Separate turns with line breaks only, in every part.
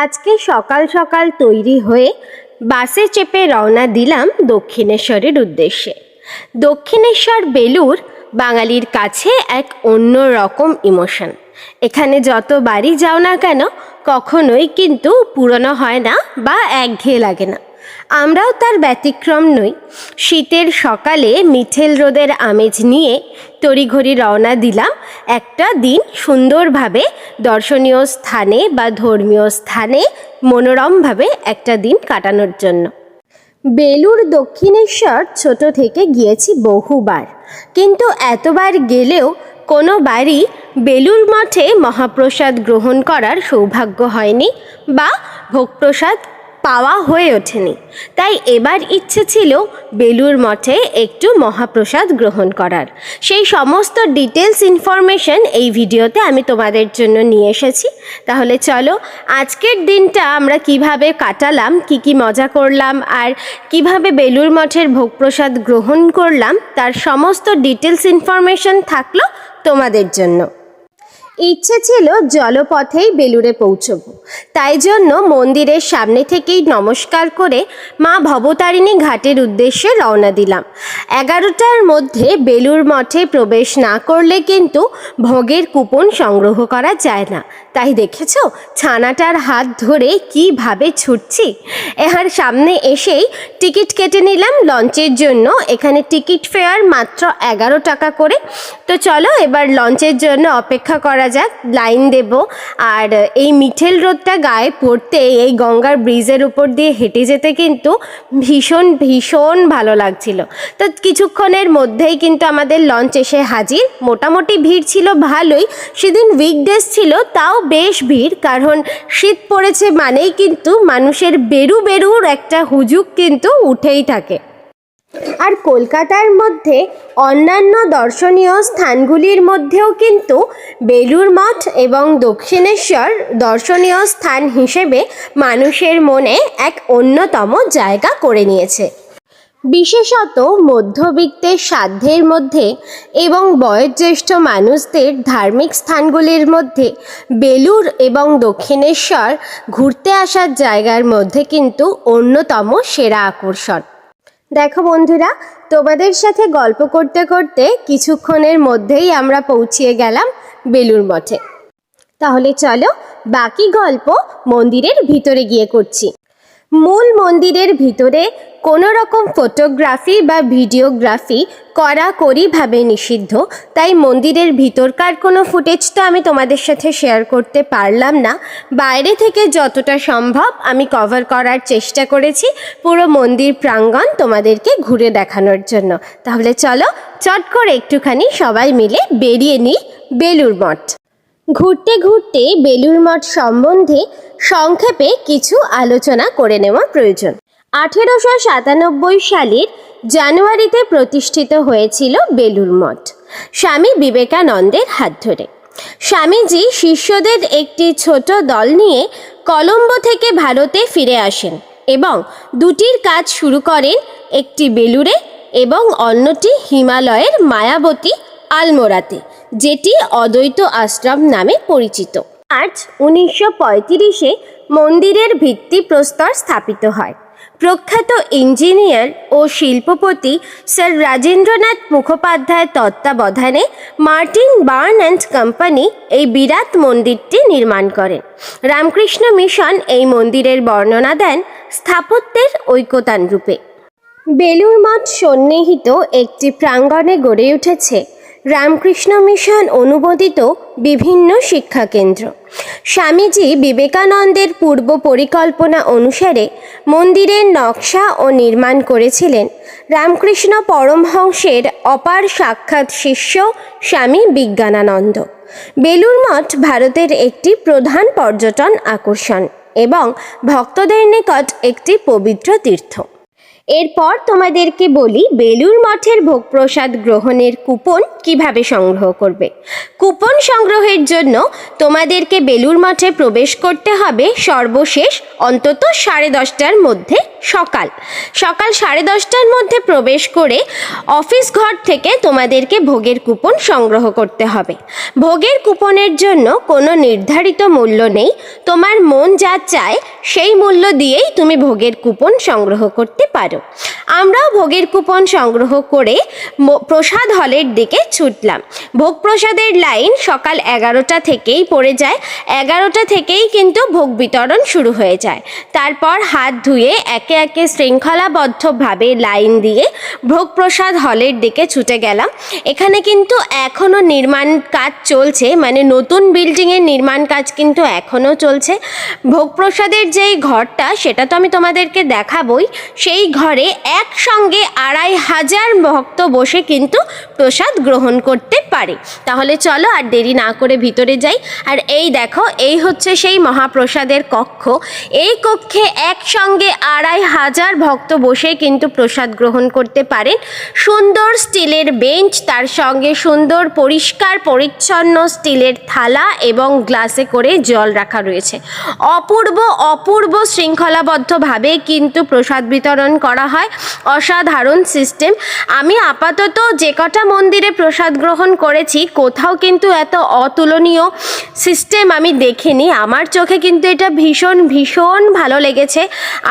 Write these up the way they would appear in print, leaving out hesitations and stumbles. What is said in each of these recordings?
আজকে সকাল সকাল তৈরি হয়ে বাসে চেপে রওনা দিলাম দক্ষিণেশ্বরের উদ্দেশ্যে। দক্ষিণেশ্বর বেলুড় বাঙালির কাছে এক অন্য রকম ইমোশন। এখানে যতবারই যাও না কেন কখনোই কিন্তু পুরনো হয় না বা একঘেয়ে লাগে না। আমরাও তার ব্যতিক্রম নই। শীতের সকালে মিঠেল রোদের আমেজ নিয়ে তড়িঘড়ি রওনা দিলাম একটা দিন সুন্দরভাবে দর্শনীয় স্থানে বা ধর্মীয় স্থানে মনোরমভাবে একটা দিন কাটানোর জন্য। বেলুড় দক্ষিণেশ্বর ছোট থেকে গিয়েছি বহুবার, কিন্তু এতবার গেলেও কোনো বারই বেলুড় মঠে মহাপ্রসাদ গ্রহণ করার সৌভাগ্য হয়নি বা ভোগপ্রসাদ পাওয়া হয়ে ওঠেনি। তাই এবার ইচ্ছে ছিল বেলুড় মঠে একটু মহাপ্রসাদ গ্রহণ করার। সেই সমস্ত ডিটেলস ইনফরমেশন এই ভিডিওতে আমি তোমাদের জন্য নিয়ে এসেছি। তাহলে চলো আজকের দিনটা আমরা কিভাবে কাটালাম, কি মজা করলাম আর কিভাবে বেলুড় মঠের ভোগপ্রসাদ গ্রহণ করলাম তার সমস্ত ডিটেলস ইনফরমেশন থাকলো তোমাদের জন্য। ইচ্ছে ছিল জলপথেই বেলুড়ে পৌঁছবো, তাই জন্য মন্দিরের সামনে থেকেই নমস্কার করে মা ভবতারিণী ঘাটের উদ্দেশ্যে রওনা দিলাম। 11টার মধ্যে বেলুড় মঠে প্রবেশ না করলে কিন্তু ভোগের কুপন সংগ্রহ করা যায় না। তাই দেখেছো ছানাটার হাত ধরে কিভাবে ছুটছি। এর সামনে এসেই টিকিট কেটে নিলাম লঞ্চের জন্য। এখানে টিকিট ফেয়ার মাত্র 11 টাকা করে। তো চলো এবার লঞ্চের জন্য অপেক্ষা করা যাক, লাইন দেব। আর এই মিঠেল রোদটা গায়ে পড়তে এই গঙ্গার ব্রিজের উপর দিয়ে হেঁটে যেতে কিন্তু ভীষণ ভীষণ ভালো লাগছিল। তো কিছুক্ষণের মধ্যেই কিন্তু আমাদের লঞ্চ এসে হাজির। মোটামুটি ভিড় ছিল ভালোই, সেদিন উইকডেজ ছিল, তাও বেশ ভিড়, কারণ শীত পড়েছে মানেই কিন্তু মানুষের বেরুর একটা হুজুগ কিন্তু উঠেই থাকে। আর কলকাতার মধ্যে অন্যান্য দর্শনীয় স্থানগুলির মধ্যেও কিন্তু বেলুড় মঠ এবং দক্ষিণেশ্বর দর্শনীয় স্থান হিসেবে মানুষের মনে এক অন্যতম জায়গা করে নিয়েছে। বিশেষত মধ্যবিত্তের সাধ্যের মধ্যে এবং বয়োজ্যেষ্ঠ মানুষদের ধার্মিক স্থানগুলির মধ্যে বেলুড় এবং দক্ষিণেশ্বর ঘুরতে আসার জায়গার মধ্যে কিন্তু অন্যতম সেরা আকর্ষণ। দেখো বন্ধুরা, তোমাদের সাথে গল্প করতে করতে কিছুক্ষণের মধ্যেই আমরা পৌঁছিয়ে গেলাম বেলুড় মঠে। তাহলে চলো বাকি গল্প মন্দিরের ভিতরে গিয়ে করছি। মূল মন্দিরের ভিতরে কোনো রকম ফটোগ্রাফি বা ভিডিওগ্রাফি কড়াকড়িভাবে নিষিদ্ধ, তাই মন্দিরের ভিতরকার কোনো ফুটেজ তো আমি তোমাদের সাথে শেয়ার করতে পারলাম না। বাইরে থেকে যতটা সম্ভব আমি কভার করার চেষ্টা করেছি পুরো মন্দির প্রাঙ্গণ তোমাদেরকে ঘুরে দেখানোর জন্য। তাহলে চলো চট করে একটুখানি সবাই মিলে বেরিয়ে নিই বেলুড় মঠ। ঘুরতে ঘুরতে বেলুড় মঠ সম্বন্ধে সংক্ষেপে কিছু আলোচনা করে নেওয়া প্রয়োজন। 1897 সালের জানুয়ারিতে প্রতিষ্ঠিত হয়েছিল বেলুড় মঠ স্বামী বিবেকানন্দের হাত ধরে। স্বামীজি শিষ্যদের একটি ছোট দল নিয়ে কলম্বো থেকে ভারতে ফিরে আসেন এবং দুটির কাজ শুরু করেন, একটি বেলুড়ে এবং অন্যটি হিমালয়ের মায়াবতী আলমোড়াতে, যেটি অদ্বৈত আশ্রম নামে পরিচিত। মার্চ 1935-এ মন্দিরের ভিত্তিপ্রস্তর স্থাপিত হয়। প্রখ্যাত ইঞ্জিনিয়ার ও শিল্পপতি স্যার রাজেন্দ্রনাথ মুখোপাধ্যায়ের তত্ত্বাবধানে মার্টিন বার্ন অ্যান্ড কোম্পানি এই বিরাট মন্দিরটি নির্মাণ করেন। রামকৃষ্ণ মিশন এই মন্দিরের বর্ণনা দেন স্থাপত্যের ঐকতান রূপে। বেলুড় মঠ সন্নিহিত একটি প্রাঙ্গণে গড়ে উঠেছে রামকৃষ্ণ মিশন অনুমোদিত বিভিন্ন শিক্ষাকেন্দ্র। স্বামীজি বিবেকানন্দের পূর্ব পরিকল্পনা অনুসারে মন্দিরের নকশা ও নির্মাণ করেছিলেন রামকৃষ্ণ পরমহংসের অপার সাক্ষাৎ শিষ্য স্বামী বিজ্ঞানানন্দ। বেলুড় মঠ ভারতের একটি প্রধান পর্যটন আকর্ষণ এবং ভক্তদের নিকট একটি পবিত্র তীর্থ। এরপর তোমাদেরকে বলি বেলুড় মঠের ভোগ প্রসাদ গ্রহণের কুপন কিভাবে সংগ্রহ করবে। কুপন সংগ্রহের জন্য তোমাদেরকে বেলুড় মঠে প্রবেশ করতে হবে সর্বশেষ অন্তত 10:30টার মধ্যে। সকাল 10:30টার মধ্যে প্রবেশ করে অফিস ঘর থেকে তোমাদেরকে ভোগের কুপন সংগ্রহ করতে হবে। ভোগের কুপনের জন্য কোনো নির্ধারিত মূল্য নেই, তোমার মন যা চায় সেই মূল্য দিয়েই তুমি ভোগের কুপন সংগ্রহ করতে পারো। আমরাও ভোগের কুপন সংগ্রহ করে প্রসাদ হলের দিকে ছুটলাম। ভোগ প্রসাদের লাইন সকাল 11টা থেকেই পড়ে যায়। 11টা থেকেই কিন্তু ভোগ বিতরণ শুরু হয়ে যায়। তারপর হাত ধুয়ে একে একে শৃঙ্খলাবদ্ধভাবে লাইন দিয়ে ভোগ প্রসাদ হলের দিকে ছুটে গেলাম। এখানে কিন্তু এখনও নির্মাণ কাজ চলছে, মানে নতুন বিল্ডিংয়ের নির্মাণ কাজ কিন্তু এখনও চলছে। ভোগ প্রসাদের যেই ঘরটা সেটা তো আমি তোমাদেরকে দেখাবই, সেই ঘরে একসঙ্গে 2500 ভক্ত বসে কিন্তু প্রসাদ গ্রহণ করতে পারে। তাহলে চলো আর দেরি না করে ভিতরে যাই। আর এই দেখো, এই হচ্ছে সেই মহাপ্রসাদের কক্ষ। এই কক্ষে একসঙ্গে 2500 ভক্ত বসে কিন্তু প্রসাদ গ্রহণ করতে পারেন। সুন্দর স্টিলের বেঞ্চ, তার সঙ্গে সুন্দর পরিষ্কার পরিচ্ছন্ন স্টিলের থালা এবং গ্লাসে করে জল রাখা রয়েছে। অপূর্ব শৃঙ্খলাবদ্ধভাবে কিন্তু প্রসাদ বিতরণ করা হয়। অসাধারণ সিস্টেম। আমি আপাতত যে কটা মন্দিরে প্রসাদ গ্রহণ করেছি কোথাও কিন্তু এত অতুলনীয় সিস্টেম আমি দেখিনি। আমার চোখে কিন্তু এটা ভীষণ ভালো লেগেছে।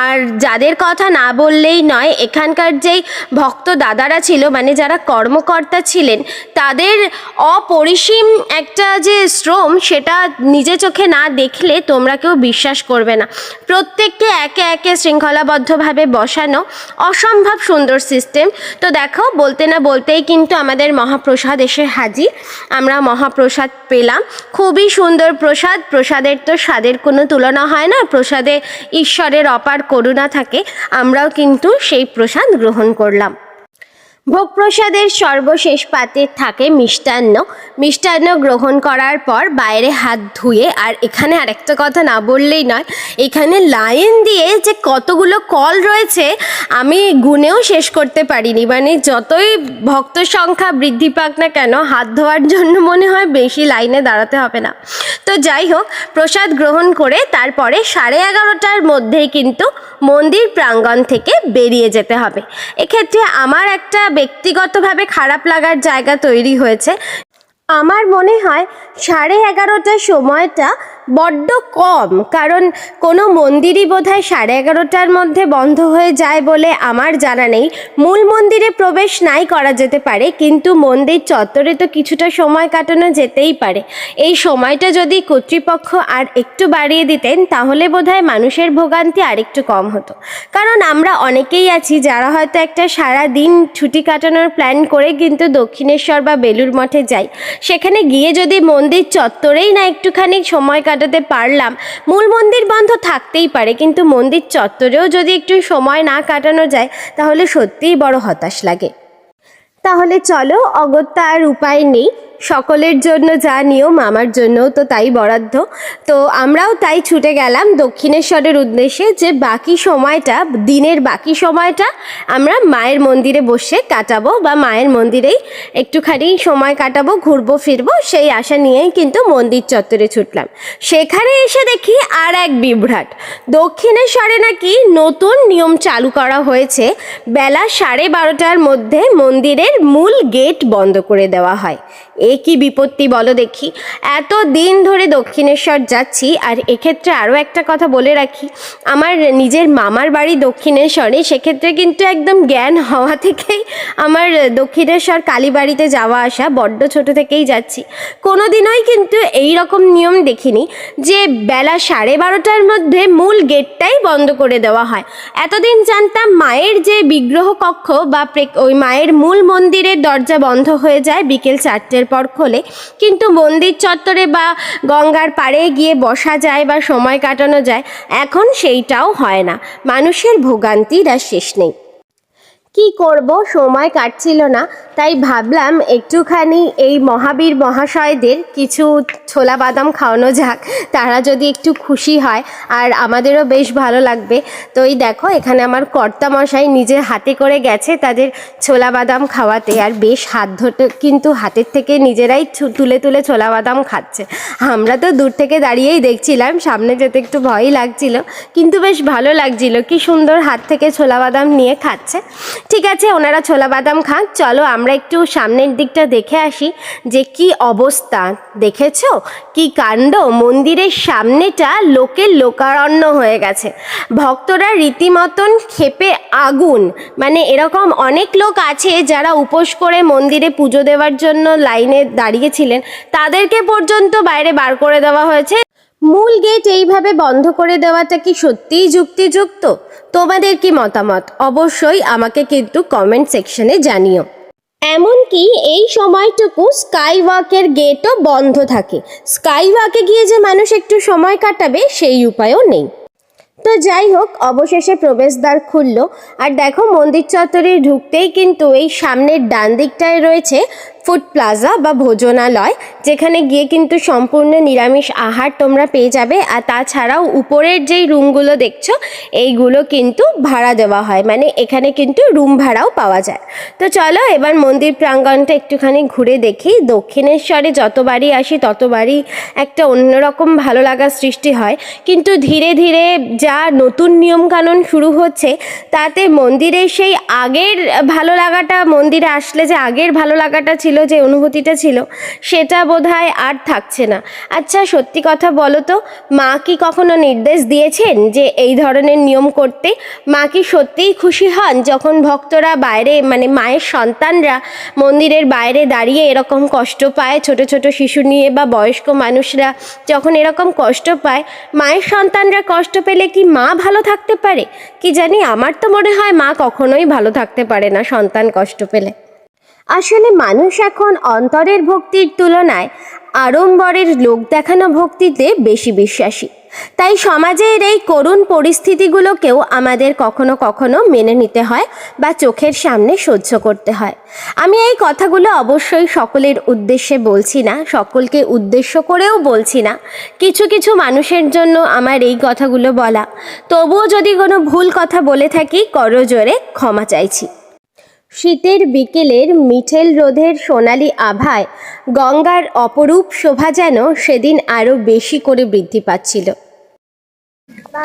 আর যাদের কথা না বললেই নয়, এখানকার যেই ভক্ত দাদারা ছিল, মানে যারা কর্মকর্তা ছিলেন, তাদের অপরিসীম একটা যে শ্রম, সেটা নিজে চোখে না দেখলে তোমরা কেউ বিশ্বাস করবে না। প্রত্যেককে একে একে শৃঙ্খলাবদ্ধভাবে বসানো, অসম্ভব সুন্দর সিস্টেম। তো দেখো, বলতে না বলতেই কিন্তু আমাদের মহাপ্রসাদ এসে হাজির। আমরা মহাপ্রসাদ পেলাম, খুবই সুন্দর প্রসাদ। প্রসাদের তো স্বাদের কোনো তুলনা হয় না, প্রসাদে ঈশ্বরের অপার করুণা থাকে। আমরাও কিন্তু সেই প্রসাদ গ্রহণ করলাম। ভোগ প্রসাদের সর্বশেষ পাতে থাকে মিষ্টান্ন গ্রহণ করার পর বাইরে হাত ধুয়ে, আর এখানে আরেকটা কথা না বললেই নয়, এখানে লাইন দিয়ে যে কতগুলো কল রয়েছে আমি গুনেও শেষ করতে পারিনি। মানে যতই ভক্ত সংখ্যা বৃদ্ধি পাক না কেন, হাত ধোয়ার জন্য মনে হয় বেশি লাইনে দাঁড়াতে হবে না। তো যাই হোক, প্রসাদ গ্রহণ করে তারপরে 11:30টার মধ্যেই কিন্তু মন্দির প্রাঙ্গণ থেকে বেরিয়ে যেতে হবে। এক্ষেত্রে আমার একটা ব্যক্তিগতভাবে খারাপ লাগার জায়গা তৈরি হয়েছে। আমার মনে হয় 11:30টার সময়টা বড্ড কম, কারণ কোনো মন্দিরই বোধহয় 11:30টার মধ্যে বন্ধ হয়ে যায় বলে আমার জানা নেই। মূল মন্দিরে প্রবেশ নাই করা যেতে পারে, কিন্তু মন্দির চত্বরে তো কিছুটা সময় কাটানো যেতেই পারে। এই সময়টা যদি কর্তৃপক্ষ আর একটু বাড়িয়ে দিতেন তাহলে বোধহয় মানুষের ভোগান্তি আরেকটু কম হতো। কারণ আমরা অনেকেই আছি যারা হয়তো একটা সারা দিন ছুটি কাটানোর প্ল্যান করে কিন্তু দক্ষিণেশ্বর বা বেলুড় মঠে যাই। সেখানে গিয়ে যদি মন্দির চত্বরেই না একটুখানি সময় কাটাতে পারলাম, মূল মন্দির বন্ধ থাকতেই পারে, কিন্তু মন্দির চত্বরেও যদি একটু সময় না কাটানো যায় তাহলে সত্যিই বড় হতাশ লাগে। তাহলে চলো, অগত্যা আর উপায় নেই। সকলের জন্য যা নিয়ম আমার জন্যও তো তাই বরাদ্দ। তো আমরাও তাই ছুটে গেলাম দক্ষিণেশ্বরের উদ্দেশ্যে, যে বাকি সময়টা, দিনের বাকি সময়টা আমরা মায়ের মন্দিরে বসে কাটাবো, বা মায়ের মন্দিরেই একটুখানি সময় কাটাবো, ঘুরবো ফিরবো, সেই আশা নিয়েই কিন্তু মন্দির চত্বরে ছুটলাম। সেখানে এসে দেখি আর এক বিভ্রাট। দক্ষিণেশ্বরে নাকি নতুন নিয়ম চালু করা হয়েছে, বেলা 12:30টার মধ্যে মন্দিরের মূল গেট বন্ধ করে দেওয়া হয়। এ কি বিপত্তি বলো দেখি। এত দিন ধরে দক্ষিণেশ্বর যাচ্ছি। আর এক্ষেত্রে আরও একটা কথা বলে রাখি, আমার নিজের মামার বাড়ি দক্ষিণেশ্বরে, সেক্ষেত্রে কিন্তু একদম জ্ঞান হওয়া থেকেই আমার দক্ষিণেশ্বর কালীবাড়িতে যাওয়া আসা, বড্ড ছোট থেকেই যাচ্ছি। কোনো দিনই কিন্তু এই রকম নিয়ম দেখিনি যে বেলা 12:30টার মধ্যে মূল গেটটাই বন্ধ করে দেওয়া হয়। এতদিন জানতাম মায়ের যে বিগ্রহ কক্ষ বা ওই মায়ের মূল মন্দিরের দরজা বন্ধ হয়ে যায় বিকেল 4টের পর খোলে, কিন্তু মন্দির চত্বরে বা গঙ্গার পাড়ে গিয়ে বসা যায় বা সময় কাটানো যায়, এখন সেইটাও হয় না। মানুষের ভোগান্তির আর শেষ নেই। কি করব, সময় কাটছিল না, তাই ভাবলাম একটুখানি এই মহাবীর মহাশয়দের কিছু ছোলা বাদাম খাওয়ানো যাক, তারা যদি একটু খুশি হয় আর আমাদেরও বেশ ভালো লাগবে। তো এই দেখো, এখানে আমার কর্তামশাই নিজে হাতে করে গেছে তাদের ছোলা বাদাম খাওয়াতে, আর বেশ হাত ধরে কিন্তু হাতের থেকে নিজেরাই তুলে তুলে ছোলা বাদাম খাচ্ছে। আমরা তো দূর থেকে দাঁড়িয়েই দেখছিলাম, সামনে যেতে একটু ভয়ই লাগছিল, কিন্তু বেশ ভালো লাগছিল, কি সুন্দর হাত থেকে ছোলা বাদাম নিয়ে খাচ্ছে। ঠিক আছে, ওনারা ছোলা বাদাম খান, চলো আমরা একটু সামনের দিকটা দেখে আসি যে কি অবস্থা। দেখেছো কি কাণ্ড, মন্দিরের সামনেটা লোকের লোকারণ্য হয়ে গেছে, ভক্তরা রীতিমতন ক্ষেপে আগুন। মানে এরকম অনেক লোক আছে যারা উপোস করে মন্দিরে পুজো দেওয়ার জন্য লাইনে দাঁড়িয়েছিলেন, তাদেরকে পর্যন্ত বাইরে বার করে দেওয়া হয়েছে। মূল গেট এইভাবে বন্ধ করে দেওয়াটা কি সত্যিই যুক্তিযুক্ত? তোমাদের কি মতামত অবশ্যই আমাকে কিন্তু কমেন্ট সেকশনে জানিও। এমনকি এই সময়টুকু স্কাই ওয়াকের গেটও বন্ধ থাকে, স্কাই ওয়াকে গিয়ে যে মানুষ একটু সময় কাটাবে সেই উপায়ও নেই। তো যাই হোক, অবশেষে প্রবেশদ্বার খুলল, আর দেখো মন্দির চত্বরে ঢুকতেই কিন্তু এই সামনের ডান দিকটায় রয়েছে ফুড প্লাজা বা ভোজনালয়, যেখানে গিয়ে কিন্তু সম্পূর্ণ নিরামিষ আহার তোমরা পেয়ে যাবে। আর তাছাড়াও উপরের যেই রুমগুলো দেখছো এইগুলো কিন্তু ভাড়া দেওয়া হয়, মানে এখানে কিন্তু রুম ভাড়াও পাওয়া যায়। তো চলো এবার মন্দির প্রাঙ্গণটা একটুখানি ঘুরে দেখি। দক্ষিণেশ্বরে যতবারই আসি ততবারই একটা অন্যরকম ভালো লাগার সৃষ্টি হয়, কিন্তু ধীরে ধীরে যা নতুন নিয়মকানুন শুরু হচ্ছে তাতে মন্দিরে সেই আগের ভালো লাগাটা, মন্দিরে আসলে যে আগের ভালো লাগাটা ছিল, যে অনুভূতিটা ছিল, সেটা বোধহয় আর থাকছে না। আচ্ছা সত্যি কথা বলো তো, মা কি কখনো নির্দেশ দিয়েছেন যে এই ধরনের নিয়ম করতে? মা কি সত্যিই খুশি হন যখন ভক্তরা বাইরে, মানে মায়ের সন্তানরা মন্দিরের বাইরে দাঁড়িয়ে এরকম কষ্ট পায়, ছোট ছোট শিশু নিয়ে বা বয়স্ক মানুষরা যখন এরকম কষ্ট পায়? মায়ের সন্তানরা কষ্ট পেলে কি মা ভালো থাকতে পারে? কি জানি, আমার তো মনে হয় মা কখনোই ভালো থাকতে পারে না সন্তান কষ্ট পেলে। আসলে মানুষ এখন অন্তরের ভক্তির তুলনায় আড়ম্বরের লোক দেখানো ভক্তিতে বেশি বিশ্বাসী, তাই সমাজের এই করুণ পরিস্থিতিগুলোকেও আমাদের কখনো কখনো মেনে নিতে হয় বা চোখের সামনে সহ্য করতে হয়। আমি এই কথাগুলো অবশ্যই সকলের উদ্দেশ্যে বলছি না, সকলকে উদ্দেশ্য করেও বলছি না, কিছু কিছু মানুষের জন্য আমার এই কথাগুলো বলা। তবুও যদি কোনো ভুল কথা বলে থাকি করজোরে ক্ষমা চাইছি। শীতের বিকেলের মিঠেল রোদের সোনালি আভায় গঙ্গার অপরূপ শোভা যেন সেদিন আরো বেশি করে বৃদ্ধি পাচ্ছিল।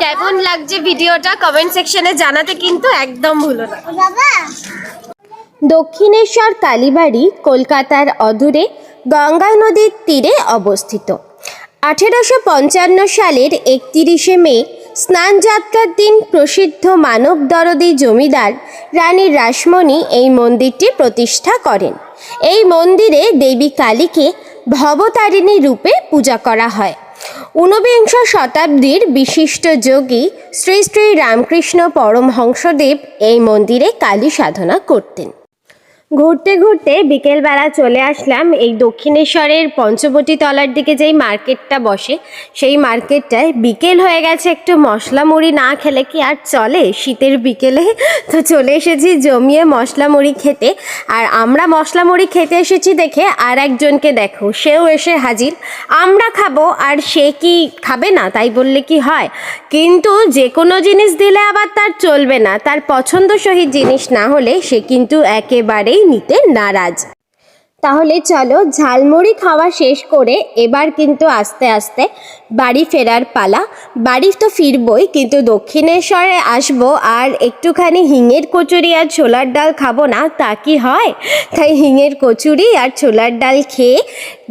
কেমন লাগছে ভিডিওটা কমেন্ট সেকশনে জানাতে কিন্তু একদম ভুলো না। দক্ষিণেশ্বর কালীবাড়ি কলকাতার অদূরে গঙ্গা নদীর তীরে অবস্থিত। 1855 সালের 31শে মে স্নানযাত্রার দিন প্রসিদ্ধ মানব দরদী জমিদার রানী রাসমণি এই মন্দিরটি প্রতিষ্ঠা করেন। এই মন্দিরে দেবী কালীকে ভবতারিণী রূপে পূজা করা হয়। 19বিংশ শতাব্দীর বিশিষ্ট যোগী শ্রী শ্রী রামকৃষ্ণ পরমহংসদেব এই মন্দিরে কালী সাধনা করতেন। ঘুরতে ঘুরতে বিকেলবেলা চলে আসলাম এই দক্ষিণেশ্বরের পঞ্চবটি তলার দিকে যেই মার্কেটটা বসে সেই মার্কেটটায়। বিকেল হয়ে গেছে, একটু মশলা মুড়ি না খেলে কি আর চলে শীতের বিকেলে? তো চলে এসেছি জমিয়ে মশলা মুড়ি খেতে। আর আমরা মশলা মুড়ি খেতে এসেছি দেখে আর একজনকে দেখো, সেও এসে হাজির। আমরা খাবো আর সে কি খাবে না, তাই বললে কি হয়? কিন্তু যে কোনো জিনিস দিলে আবার তার চলবে না, তার পছন্দসই জিনিস না হলে সে কিন্তু একেবারেই নিতে নারাজ। তাহলে চলো ঝালমুড়ি খাওয়া শেষ করে এবার কিন্তু আস্তে আস্তে বাড়ি ফেরার পালা। বাড়ি তো ফিরবই, কিন্তু দক্ষিণেশ্বরে আসবো আর একটুখানি হিঙের কচুরি আর ছোলার ডাল খাবো না, তা কি হয়? তাই হিঙের কচুরি আর ছোলার ডাল খেয়ে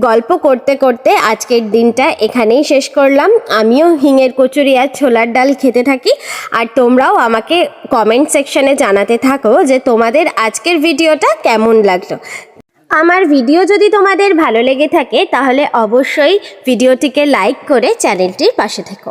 গল্প করতে করতে আজকের দিনটা এখানেই শেষ করলাম। আমিও হিঙের কচুরি আর ছোলার ডাল খেতে থাকি, আর তোমরাও আমাকে কমেন্ট সেকশনে জানাতে থাকো যে তোমাদের আজকের ভিডিওটা কেমন লাগলো। আমার ভিডিও যদি তোমাদের ভালো লেগে থাকে তাহলে অবশ্যই ভিডিওটিকে লাইক করে চ্যানেলটির পাশে থেকো।